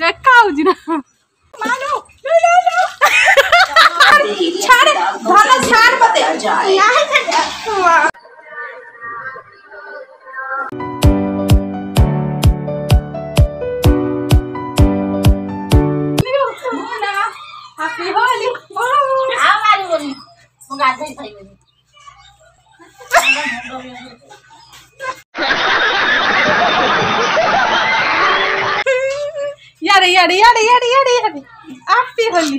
देखा होजी ना मानो छाड़ धाना छाड़ मते नहीं छाड़ हैप्पी होली आ मारी बोली मु गाधई खाइबेनी यार यार यार यार यार यार हैप्पी होली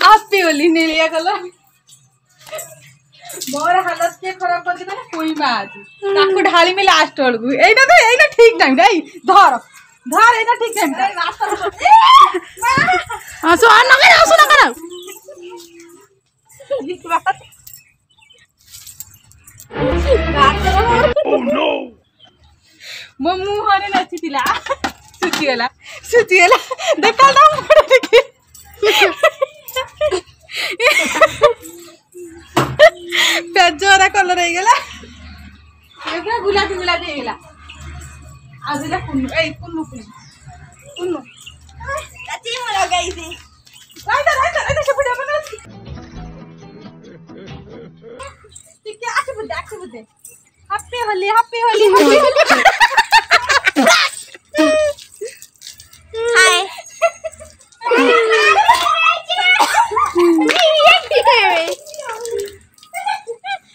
हैप्पी होली ने लिया कलर मोर हालत के खराब कर दिबे कोई मा आज ताको ढाली में लास्ट बेलू एइना ठीक टाइम रे धर धर एइना ठीक टाइम हसो आ न कर हसो न कर Oh no मो मुहरे नाचितिला सुची गला देखा ना मोड़ के पेजोरा कलर हो गला देखा गुलाबी गुलाबी हो गला आजिला कुन्नु ए कुन्नु कुन्नु कति म लगाई दे राइट सब बुढ़ा बना ठीक है आके बुद्धे हैप्पी होली हैप्पी होली हाय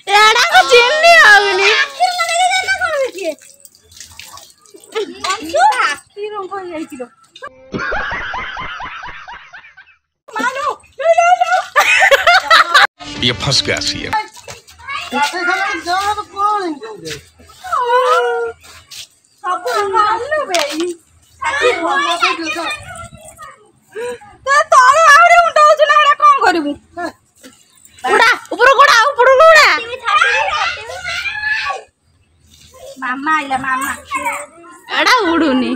यारा को चिन्नी आगनी आखी रंग हो जाई छिलो मानो ये फंस गया सी है सब मानो भाई तो तोरे आरे उठाउ छ ना कोन करबू उड़ा ऊपर उड़ा मामा आइला मामा एडा उडुनी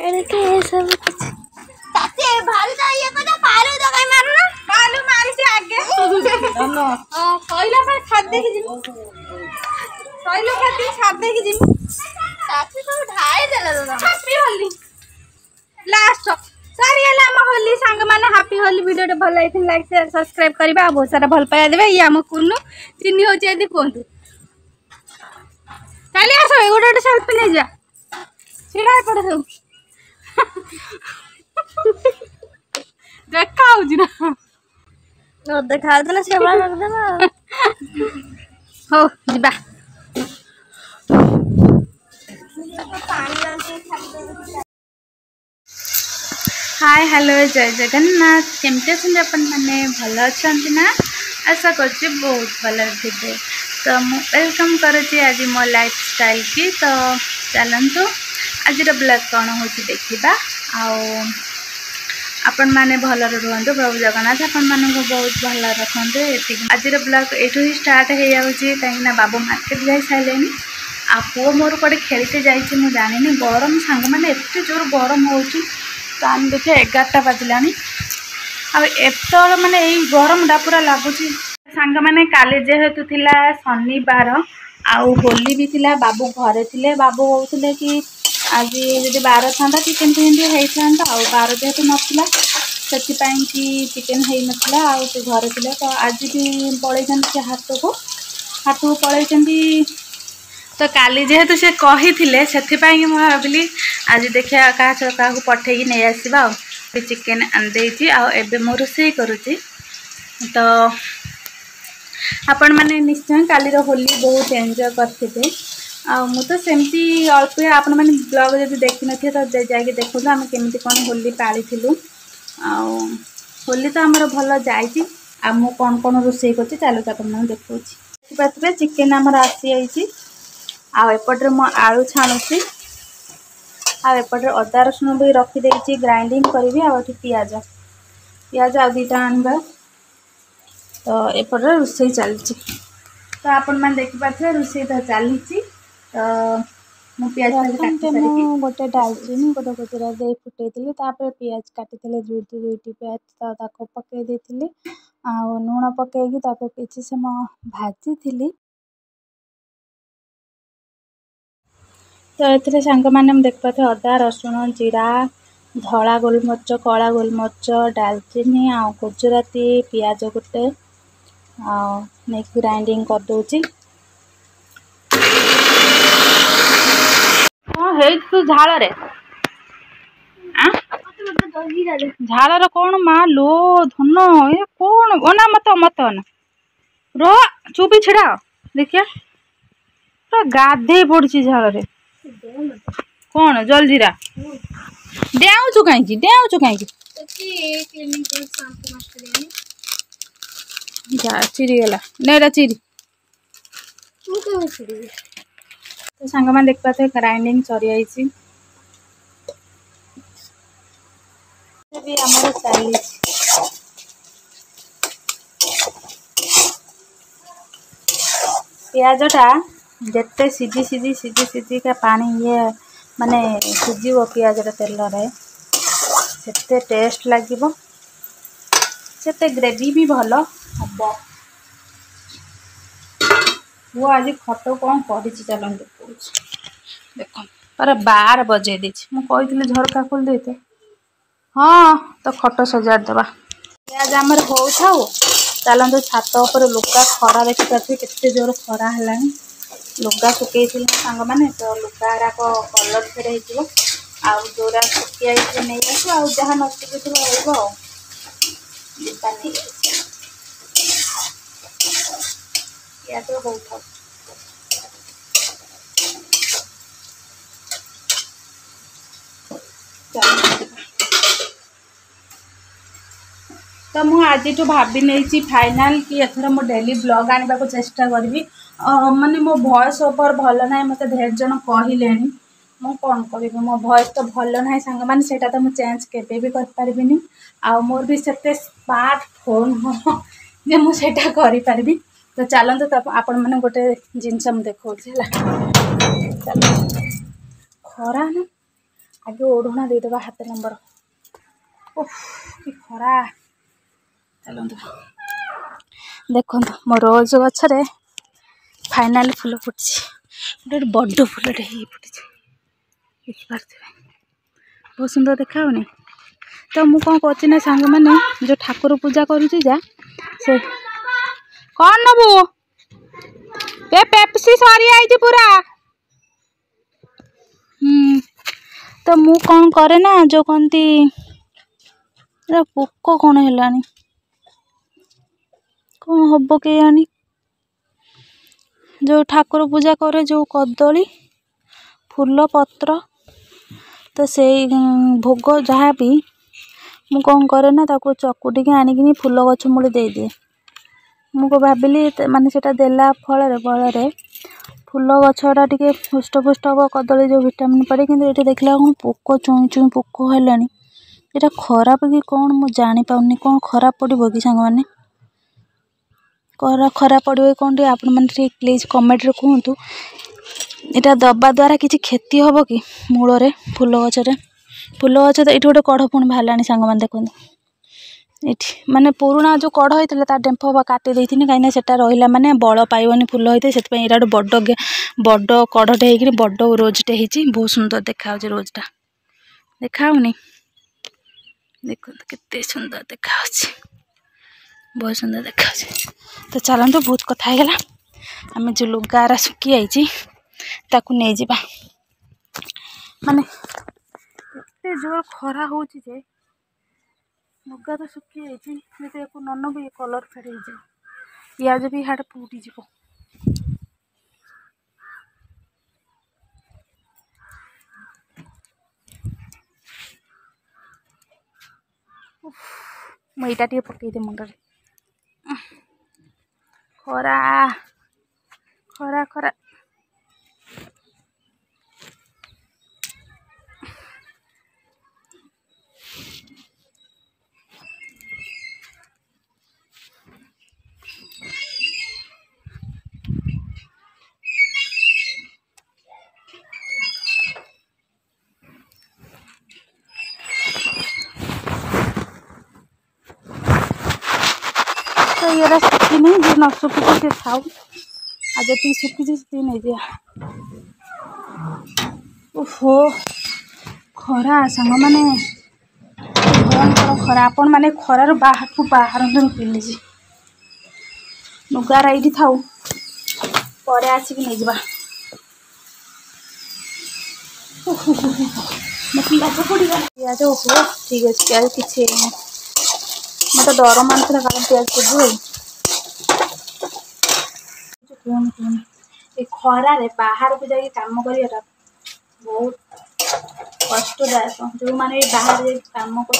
एने के सब ताते भाल जा ये को पालू तो कई मारना पालू मारी से आगे न पहिला पर खाद्य की जिम पहिला खाद्य खाद्य की जिम ताते तो ढाई देला हैप्पी होली लास्ट सारी हला हम होली संग माने हैप्पी होली वीडियो भल लाइक शेयर सब्सक्राइब करबा बहुत सारा भल पाया देबे ये हम कुन्नु चिन्नी हो जे कोंतु चली आसो गोटे सेल्फी ले जा छिड़ा पड़ सब देखा होजी ना न देखा देना सेवा कर देना हो जिबा हाय हेलो जय जगन्नाथ केमते छन अपन माने भलो छन ना आशा करछि बहुत भलो थिबे तो मु वेलकम करूछि आज मो लाइफस्टाइल की तो चलंतु आज ब्लॉग कौन होछि देखिबा आउ आपण माने भलो रहंतु प्रभु जगन्नाथ आपण माने को बहुत भलो रखंतु एति आज ब्लॉग एठो ही स्टार्ट हे जाउछि काइना बाबू मार्केट जाई साइलेनी आ पो मोर कोडे खेलते जाइछि मु जानिनी गरम सांग माने एते जोर गरम होउछि टाइम देखे 11टा बाजिलानी आ एतर माने एई गरमटा पूरा लागुछि सांग माने काले जेहेतु थिला शनिवार आउ होली भी थिला बाबू घरे थिले बाबू होउथिले कि आज जदि 12 थांदा चिकन पिंडी हेइ थांदा आउ 12 जेहेतु नथिला सेति पई कि चिकन हेइ नथिला आउ से घरे थिले तो आज भी पळै जंती से हाथ को पळै जंती तो काली जेहेतु से कही थिले सेति पई कि म भाबिली आज देखिया का को पठे कि नै आसीबा आ चिकन आन देछि आ एबे मो रोसई करूछि तो आपण माने निश्चय काली रो होली बहुत एंजॉय करथिबे आ मु तो सेमती अल्प आपण माने ब्लॉग जदि देखि नथे तो जाके देखो हम केमिति कोन होली पाली थिलु आ होली तो हमर भलो जाईछि आ मु कोन रोसई करछि चालो त आपण माने देखौछि पात्रे चिकन हमर आसी आइछि आ एपटर मो आलू छाणुछि आ एपटर अदा रसुन भी रखी देछि ग्राइंडिंग करबी आ पियाज आ दीटा आनबा तो एपटर रोसई चलछि तो आपण माने देखि पाथले रोसई तो चलछि तो मु पियाज काटि सारी गोटे डालचिनी गोटे गुजरा दे फुटैथिली तापर पियाज काटिथिले दुईटी पियाज ताको पकै देथिली ଆଉ ଲୁଣ ପକେଇକି ତାକୁ କିଛି ସମୟ ଭାଜିଥିଲି। ତ ଏଥିରେ ସାଙ୍ଗମାନେ ମୁଁ ଦେଖିପାରୁଥିବେ ଅଦା ରସୁଣ ଜିରା ଧଳା ଗୋଲମରିଚ କଳା ଗୋଲମରିଚ ଡାଲଚିନି ଆଉ ଗୁଜୁରାତି ପିଆଜ ଗୋଟେ ଆଉ ନେଇକି ଗ୍ରାଇଣ୍ଡିଙ୍ଗ କରିଦେଉଛି। କଣ ହେଇଛି ତୁ ଝାଳରେ ଝାଳର କଣ ମା ଲୋ ଧନ ଏ କଣ ଅନା ମତ ଅନା ର ଚୁପି ଛିଡା ଦେଖିଆ ପୁରା ଗାଧେଇ ପଡିଛି ଝାଳରେ। କଣ ଜଲଜିରା ଡେଉଁଛୁ କାହିଁକି ଯା ଚିରିଗଲା ନେଡ଼ା ଚିରି ତ ସାଙ୍ଗମାନେ ଦେଖିପାରୁଥିବେ ଗ୍ରାଇଣ୍ଡିଙ୍ଗ ସରିଯାଇଛି। ବି ଆମର ଚାଲିଛି। ପିଆଜଟା ଯେତେ ସିଝିକା ପାଣି ମାନେ ସିଝିବ ପିଆଜଟା ତେଲରେ ସେତେ ଟେଷ୍ଟ ଲାଗିବ, ସେତେ ଗ୍ରେଭି ବି ଭଲ ହବ। ପୁଅ ଆଜି ଖଟ କଣ କରିଛି ଚାଲନ୍ତୁ ଦେଖଉଛି। ଦେଖନ୍ତୁ ତାର 12 ବଜେଇ ଦେଇଛି। ମୁଁ କହିଥିଲି ଝରକା ଖୋଲି ଦେଇତେ। ହଁ ତ ଖଟ ସଜାଡ଼ିଦବା। ପିଆଜ ଆମର ହଉଥାଉ ଚାଲନ୍ତୁ ଛାତ ଉପରେ ଲୁଗା ଖରା ଦେଖିପାରୁଥିବେ କେତେ ଜୋର ଖରା ହେଲାଣି। ଲୁଗା ଶୁଖେଇଥିଲି ସାଙ୍ଗମାନେ ତ ଲୁଗା ଗୁଡ଼ାକ କଲର ଫେଡ୍ ହେଇଯିବ। ଆଉ ଯୋଉରା ଶୁଖି ଯାଇଥିବ ନେଇ ଆସିବ ଆଉ ଯାହା ନ ଶୁଖିଥିବ ରହିବ ଆଉ। ପିଆଜ ହଉଥାଉ। ତ ମୁଁ ଆଜିଠୁ ଭାବି ନେଇଛି ଫାଇନାଲ କି ଏଥର ମୁଁ ଡେଲି ବ୍ଲଗ ଆଣିବାକୁ ଚେଷ୍ଟା କରିବି। ମାନେ ମୋ ଭଏସ୍ ଓଭର ଭଲ ନାହିଁ ମୋତେ ଢେର ଜଣ କହିଲେଣି। ମୁଁ କଣ କରିବି ମୋ ଭଏସ୍ ତ ଭଲ ନାହିଁ ସାଙ୍ଗମାନେ ସେଇଟା ତ ମୁଁ ଚେଞ୍ଜ କେବେ ବି କରିପାରିବିନି। ଆଉ ମୋର ବି ସେତେ ସ୍ମାର୍ଟ ଫୋନ୍ ନୁହଁ ଯେ ମୁଁ ସେଇଟା କରିପାରିବି। ତ ଚାଲନ୍ତୁ ତ ଆପଣ ମାନେ ଗୋଟେ ଜିନିଷ ମୁଁ ଦେଖଉଛି ହେଲା। ଚାଲ ଖରା ନା ଆଗେ ଓଢ଼ଣା ଦେଇଦବା ହାତ ନମ୍ବର। ଓଃ କି ଖରା। ଚାଲନ୍ତୁ ଦେଖନ୍ତୁ ମୋ ରୋଜ ଗଛରେ ଫାଇନାଲ ଫୁଲ ଫୁଟିଛି। ଗୋଟେ ବଡ଼ ଫୁଲଟେ ହେଇ ଫୁଟିଛି ଦେଖିପାରୁଥିବେ ବହୁତ ସୁନ୍ଦର ଦେଖାଯାଉନି। ତ ମୁଁ କଣ କରୁଛି ନା ସାଙ୍ଗମାନେ ଯୋଉ ଠାକୁର ପୂଜା କରୁଛି ଯା ସେ କଣ ନବୁ ଏ ପେପ୍ସି ସରିଯାଇଛି ପୁରା। ତ ମୁଁ କଣ କରେ ନା ଯୋଉ କହନ୍ତି ପୋକ କଣ ହେଲାଣି କଣ ହବ କେଜାଣି। ଯୋଉ ଠାକୁର ପୂଜା କରେ ଯୋଉ କଦଳୀ ଫୁଲ ପତ୍ର ତ ସେଇ ଭୋଗ ଯାହା ବି ମୁଁ କଣ କରେ ନା ତାକୁ ଚକୁଟିକି ଆଣିକିନି ଫୁଲ ଗଛ ମୂଳେ ଦେଇଦିଏ। ମୁଁ ଭାବିଲି ମାନେ ସେଟା ଦେଲା ଫଳରେ ଫୁଲ ଗଛଟା ଟିକେ ହୃଷ୍ଟପୃଷ୍ଟ ହବ କଦଳୀ ଯୋଉ ଭିଟାମିନ୍ ପଡ଼େ। କିନ୍ତୁ ଏଠି ଦେଖିଲା କଣ ପୋକ ଚୁଇଁ ପୋକ ହେଲାଣି। ଏଇଟା ଖରାପ କି କଣ ମୁଁ ଜାଣିପାରୁନି। କଣ ଖରାପ ପଡ଼ିବ କି ସାଙ୍ଗମାନେ? ଖରାପ ପଡ଼ିବ କି କଣ ଟିକେ ଆପଣମାନେ ଟିକେ ପ୍ଲିଜ୍ କମେଣ୍ଟରେ କୁହନ୍ତୁ। ଏଇଟା ଦବା ଦ୍ୱାରା କିଛି କ୍ଷତି ହବ କି ମୂଳରେ ଫୁଲ ଗଛରେ? ଫୁଲ ଗଛ ତ ଏଇଠି ଗୋଟେ କଢ଼ ପୁଣି ବାହାରିଲାଣି ସାଙ୍ଗମାନେ ଦେଖନ୍ତୁ। ଏଇଠି ମାନେ ପୁରୁଣା ଯୋଉ କଢ଼ ହେଇଥିଲା ତା ଡେମ୍ଫ କାଟି ଦେଇଥିଲି କାହିଁକିନା ସେଟା ରହିଲା ମାନେ ବଳ ପାଇବନି ଫୁଲ ହେଇଥାଏ। ସେଥିପାଇଁ ଏଇଟା ଗୋଟେ ବଡ଼ କଢ଼ଟେ ହେଇକିରି ବଡ଼ ରୋଜଟେ ହେଇଛି। ବହୁତ ସୁନ୍ଦର ଦେଖାଯାଉଛି ରୋଜଟା ଦେଖାଯାଉନି? ଦେଖନ୍ତୁ କେତେ ସୁନ୍ଦର ଦେଖାଯାଉଛି। ବହୁତ ସୁନ୍ଦର ଦେଖାଯାଉଛି। ତ ଚାଲନ୍ତୁ ବହୁତ କଥା ହେଇଗଲା। ଆମେ ଯୋଉ ଲୁଗାରା ଶୁଖି ଯାଇଛି ତାକୁ ନେଇଯିବା। ମାନେ ଏତେ ଜୋର ଖରା ହଉଛି ଯେ ଲୁଗା ତ ଶୁଖି ଯାଇଛି ଯଦି ୟାକୁ ନ ନବୁ ଇଏ କଲର ଫେଡ୍ ହେଇଯିବ। ପିଆଜ ବି ହାଡେ ପୁଡ଼ିଯିବ। ମୁଁ ଏଇଟା ଟିକେ ପକେଇଦିଏ ମୁଣ୍ଡରେ। ଖରା ଖରା ଖରା ये सुखी नहीं जो न सुखी सी खाऊ आ जी सुखी से नहीं दिया। ओहो खरा सांग मैंने भयंकर खरा आपण मैंने खरार बाहर को बाहर प्लीज लुगार ये थाऊ पर आसिक नहीं जा पिज पड़गला पिज ओहो ठीक अच्छे पिज किसी मत डर मानुला कारण पिज पड़ो ये खरारे बाहर को जाकि काम कर बहुत कष्टदायक जो मैंने बाहर काम कर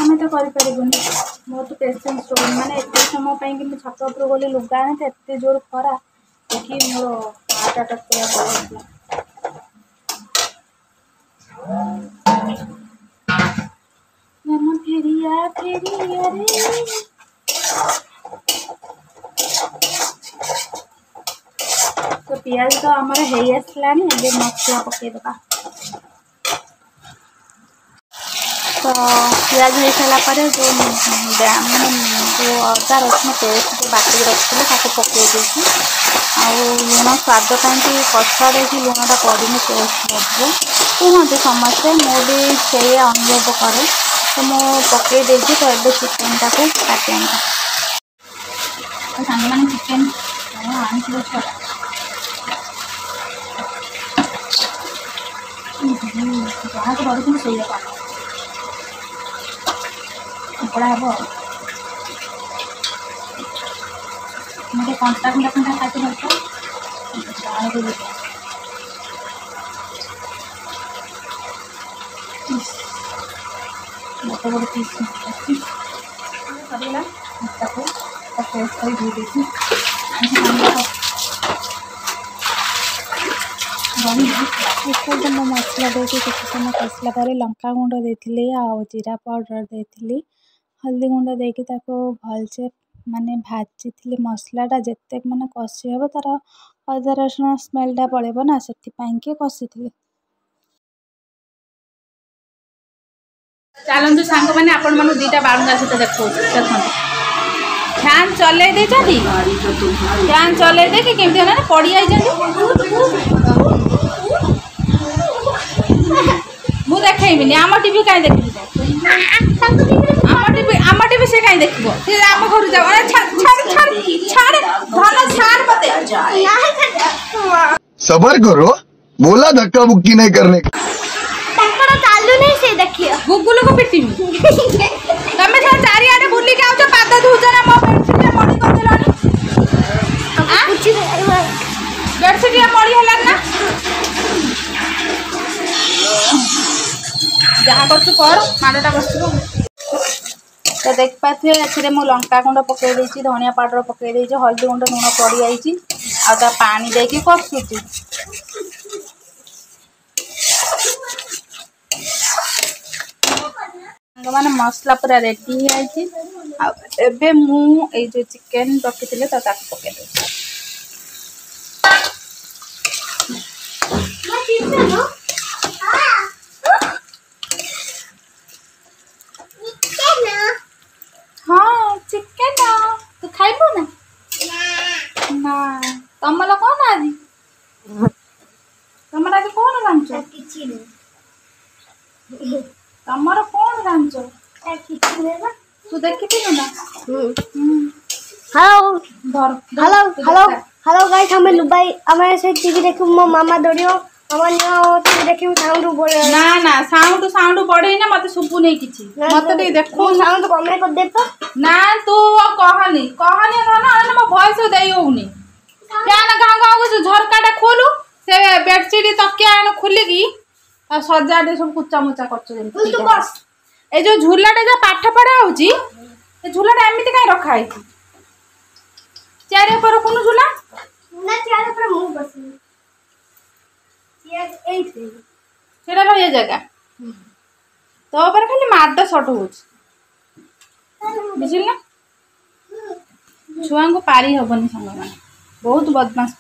आम तो करें बहुत पेसेंस रोनी मैंने एत समय कि छत उपर गली लुगा आने एत जोर खरा देखिए मोर हार्ट अटाक पड़ा फेरिया फेरिया रे तो पियाज तो आमर है आसला मसला पकईदे तो पियाज हो सारापर जो मैंने जो अदा रसुण पेस्ट जो बाटी रखी पकई देती लुण स्वाद कहीं कषारे कि लुणटा पड़े टेस्ट लगो कहते समस्ते मुझे से अनुभव करे तो मुझे पकई देती तो ये चिकेन टाक काटे तो सांग मैंने चिकेन आनी छड़ा जहाँ तो बढ़ुन से कपड़ा हम मत कंटा खंडा खंडा खाते बहुत बड़े पीस सरला पेस्ट कर धोई देती मसला देती किसी समय कषला पर लंका गुंड देती आ जीरा पाउडर देती हल्दी गुंड देकी भलसे माने भाजी थी मसलाटा जिते माने कषि हे तार अदा रसुण स्मेलटा पड़ेगा ना से कषि चलतु सांग मैंने आपण मन दीटा बालुंगा सहित देखो फैन चल फैन चल देखिए केमती पड़ मुझे देखेबी आम टीवी कहीं देखी आम टीवी से कहीं देख आम घर जाओ सबर करो बोला धक्का मुक्की नहीं करने का चालू नहीं से देखियो गुगुल को पिटिमी तमे सब चारिआडे बुली के आउछ पाद धुज ना मो बेडशीट मडी कर देलानी आ कुछ बेडशीट मडी हला ना जहाँ कर माड़टा बस तो देख पाथे ए मु लंका गुंड पकई देती धनिया पाउडर पकई देती हल्दी गुंड लुण पड़ जाइए आ पानी देकी कषुची मैंने मसला पूरा रेडी है मु जो चिकेन रखी थे तो पकई दे हाँ चिकेन तू खाइबू ना ना तमला कौन आज तमर आज कौन रांचो तमर कौन रांचो तू देखी ना हेलो धर हेलो हेलो हेलो गाइस हमें लुबाई हमारे से टीवी देखो मो मामा दौड़ियो हमारे टीवी देखियो साउंड बोल ना ना साउंड बढ़े ना मत सुबु नहीं किछि मत टी देखो साउंड कमे कर दे तो ना तू कहनी ना मो वॉइस देई होउनी फैन गां गां को झरकाटा खोलू से बेडशीट तकिया आन खोली की आ सजाडे सब कुचा मुचा करछ तू बस ए जो झूलाटा जा पाठ पढ़ा होची ए झूलाटा एमिति काई रखा है चेयर पर कोन झूला ना चेयर पर मु बसनी चेयर एट सेटा रही जगह तो पर खाली माड शॉट होची बुझिल ना छुआ को पारी हबनी संग माने बहुत बदमाश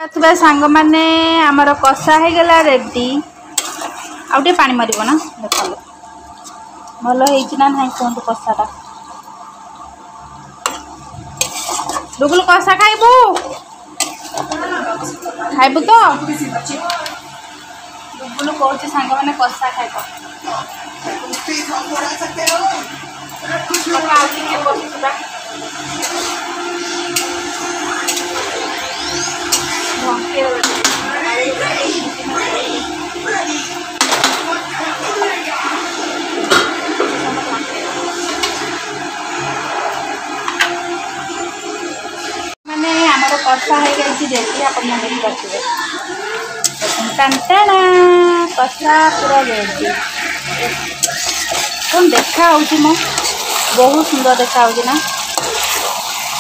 सांग मैंने आमर कषा हो गला रेडी आउटे पानी मार ना देखो भल होना ना कहतु कषाटा डुगुल कषा खाइबू खाइबू तो डुगुल कौच सांग मैंने कषा खाइब मैंने आमर कषा हो गई रेडी आप देखिए कषा पूरा रेडी कौन देखा मो बहुत सुंदर देखा ना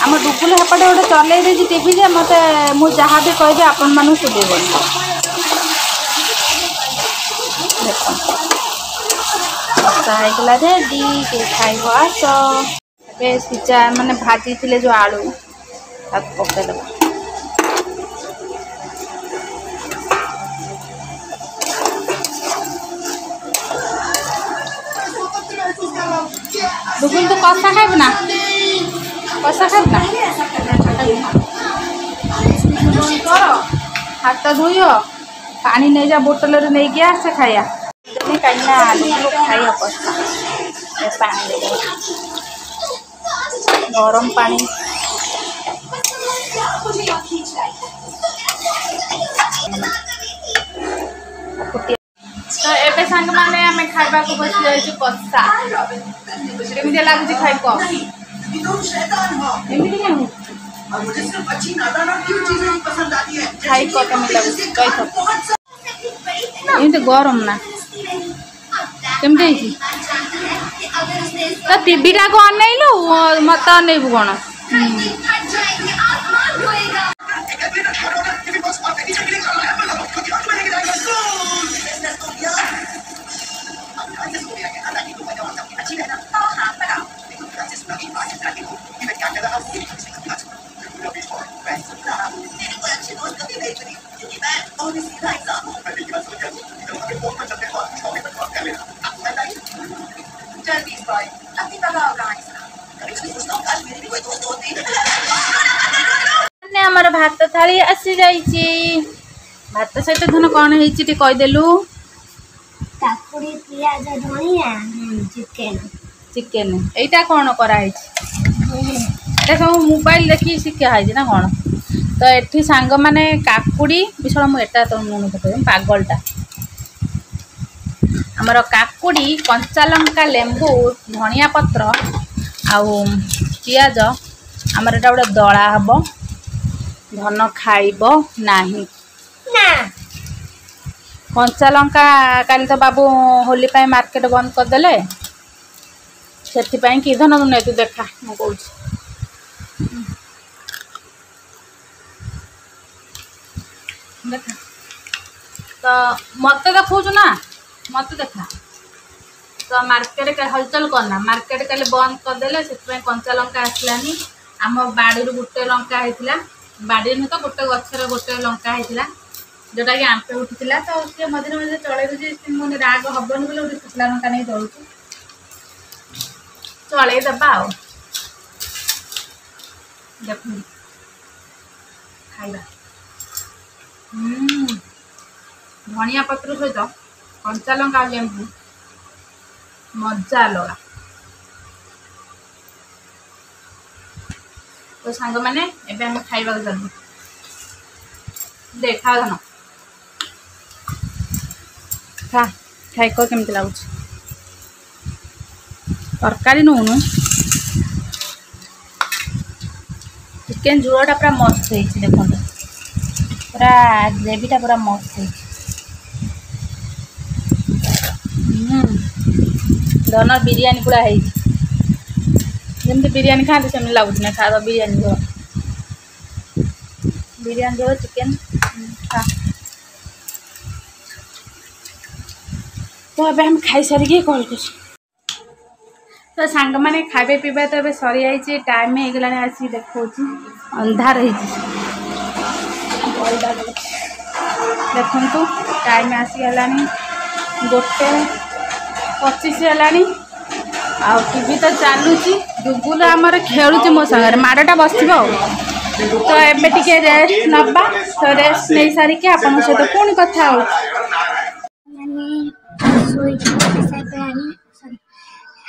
आम डुगुल हेपटे गोटे चल देती टीवी जे मत मुझे जहाँ भी कहे आपण मानू सुबेबनी देख कषा होगा रेडी के खाइब आस सिचा मैंने भाजी थे जो आलू पकईद डुगुल तू कषा खाइब ना कषा खाइब ना कर हाथ धोई पानी नहीं जा बोतल नहीं गया से खाया कहीं डुगुल खाइब कषा पानी गरम पानी तो एबे सांग माने हमें खाइबा को बस जाइछु कषा केमिति लागुछि खाइ को केमिति नहीं और मुझे सिर्फ अच्छी नादान और क्यूट चीजें पसंद आती है खाइ को केमिति लागुछि कहि तो एमिति गरम ना केमिति तो टीवी टा को अनैलु मत अनैबु कोन आमर भात थाली आसी जाइए भात सहित धन कौन है कहीदेलु काकुड़ी पियाज धनिया चिकेन चिकेन एटा कौन कराई सब मोबाइल देखी शिखा है ना कौन तो एठी सांग माने काकुड़ी विषय मुझे तो मन पकड़ पागलटा आमर काकुड़ी कंचा लंका लेंबू धनिया पत्र आउ पियाज आमर एटा गोटे दला हम धन खाइब नाही ना कंचा लंका काली तो बाबू होली पाई मार्केट बंद करदेले से कि धन नहीं तू देखा मु कौन देखा तो मत देखु ना मत देखा तो मार्केट हलचल करना मार्केट काली बंद करदेले से कंचा लंका आसलानी आम बाड़ी गोटे लंका होता बाड़ी नुह तो गोटे गचर गोटे लंका होता जोटा कि आंपे उठीला तो सी मझे मझे चल मुझे राग हबन बोले गोटे शुखला लंका नहीं चलुँ चलईदबा देख खाइबा धनिया पत्र सहित कंचा लंका लेंबू मजा लगा तो सांग मैंने एबे हम खाइबा चलू देखा धन खा खाई को केमती लगुच तरकारी नौनु चिकेन झोलटा पूरा मस्त है देखो पूरा ग्रेवीटा पूरा मस्त है धन बिरयानी पूरा है जमी बिरयानी खाते सेमती लगुच ना खा बिरयानी झोल चिकेन खा तो अब हम खाई सारिक कॉल कर तो सांग मैंने खाइबा पीवा तो ये सरी जाइए टाइम हो गला आसी देखा अंधार हो देखु टाइम आसीगला 1:25 है आ टीवी तो चलुची डुगुल आमर खेलुची मो सागर माड़टा बस तो एबे टिके रेस्ट नबा तो रेस्ट नहीं सारिके आपन सहित पुणी कथा हो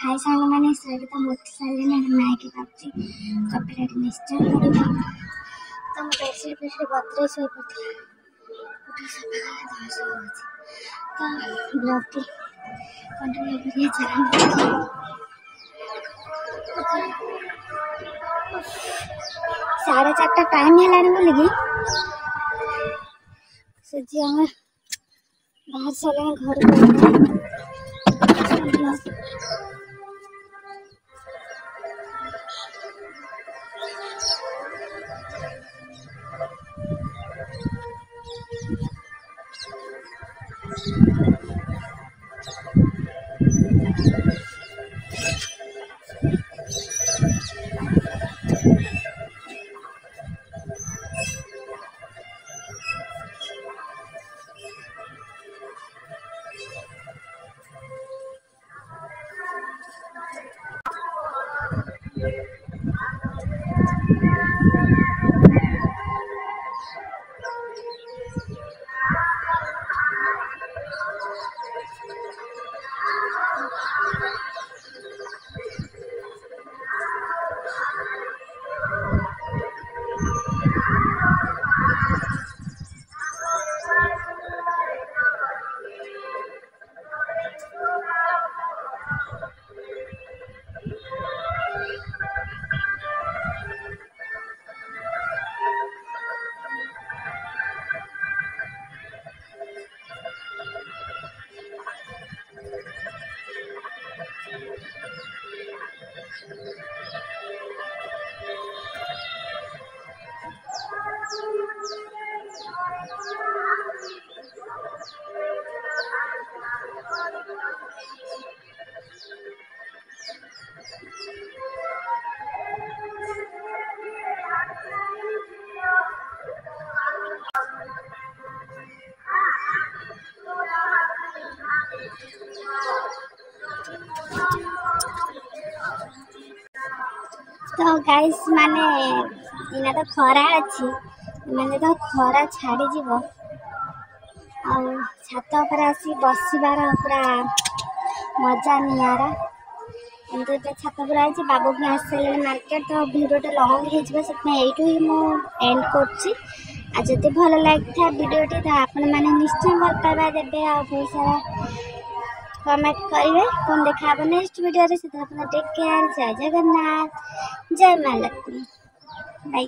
हाय सांग मैंने सरिता मोती सारे नायक पाची कपड़ा निश्चय करेंगे तो मैं बेडशीट बेडशीट बदले सो पड़ती तो ब्लॉग की कंटिन्यू करिए चला 4:30 टाइम है बोलिए जी आम बाहर सारे घर तो गाइस माने इना तो खरा अच्छी माने तो खरा छाड़ी जीव आ छात पर आसी बसबार पूरा मजा नियारा एमती तो छात पर आई बाबू भी आसले मार्केट तो भिडियोटा लंग हो ही मु एंड कर जब भल लगी था भिडियोटी तो आपण मैंने निश्चय भल पाइबा देवे आ बहुत सारा कमेंट करेंगे कौन देखा नेक्स्ट वीडियो रे टेक केयर जय जगन्नाथ जय माँ लक्ष्मी बाय।